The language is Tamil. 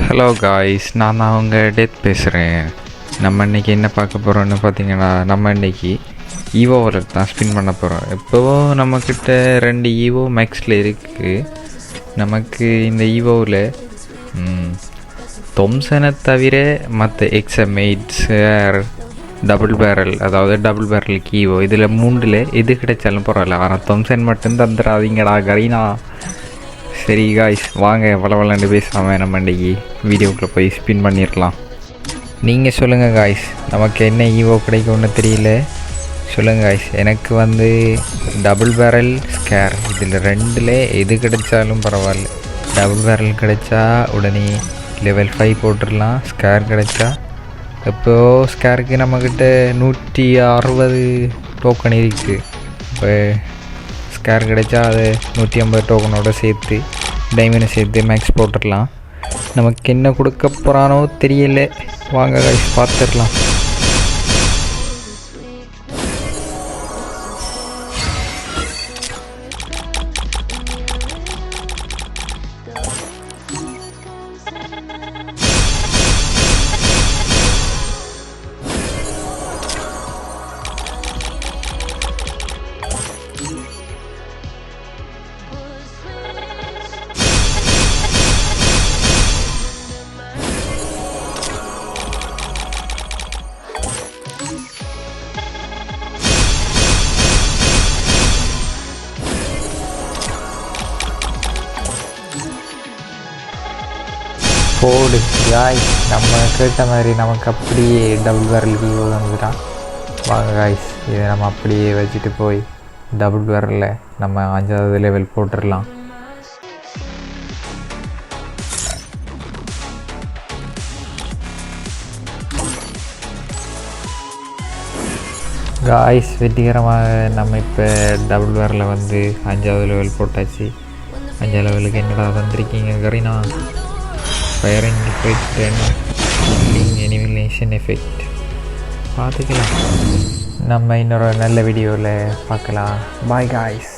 ஹலோ காய்ஸ், நான் தான் உங்கள் டெத் பேசுகிறேன். நம்ம இன்றைக்கி என்ன பார்க்க போகிறோன்னு பார்த்தீங்கன்னா, நம்ம இன்றைக்கி ஈவோ வாலெட் தான் ஸ்பின் பண்ண போகிறோம். இப்போது நம்மக்கிட்ட 2 ஈவோ மேக்ஸில் இருக்குது. நமக்கு இந்த ஈவோவில் தொம்சனை தவிர மற்ற எக்ஸமேட்ஸ் டபுள் பேரல், அதாவது டபுள் பேரலுக்கு ஈவோ இதில் 3ல் எது கிடைச்சாலும் பரவாயில்ல, ஆனால் தொம்சன் மட்டும் தந்துடாதீங்கடா கரீனா. சரி காய்ஸ், வாங்க வளவலண்டு பேசாமல் நம்ம இன்றைக்கி வீடியோக்குள்ளே போய் ஸ்பின் பண்ணிடலாம். நீங்கள் சொல்லுங்கள் காய்ஸ், நமக்கு என்ன ஈவோ கிடைக்கும்னு தெரியல. சொல்லுங்கள் காய்ஸ். எனக்கு வந்து டபுள் பேரல் ஸ்கேர் இதில் 2ல் எது கிடைச்சாலும் பரவாயில்ல. டபுள் பேரல் கிடைச்சா உடனே லெவல் 5 போட்டுடலாம். ஸ்கேர் கிடைச்சா இப்போது ஸ்கேருக்கு நம்மக்கிட்ட 160 டோக்கன் இருக்குது. இப்போ ஸ்கேர் கிடைச்சா அது 150 டோக்கனோடு சேர்த்து டைமண்டை சேர்த்து மேக்ஸ் போட்டுடலாம். நமக்கு என்ன கொடுக்க போகிறானோ தெரியல. வாங்க கைஸ் பார்த்துடலாம். போடு காய்ஸ், நம்ம கேட்ட மாதிரி நமக்கு அப்படியே டபுள் பேரலுக்கு ஈவோ வந்துட்டான். வாங்க காய்ஸ், இதை நம்ம அப்படியே வச்சுட்டு போய் டபுள் பேரலில் நம்ம 5வது லெவல் போட்டுடலாம். காய்ஸ், வெற்றிகரமாக நம்ம இப்போ டபுள் பேரலில் வந்து 5வது லெவல் போட்டாச்சு. 5வது லெவலுக்கு என்னடா வந்திருக்கீங்க Kareena? Firing effect and elimination effect பார்த்துக்கலாம். நம்ம இன்னொரு நல்ல வீடியோவில் பார்க்கலாம். Bye guys.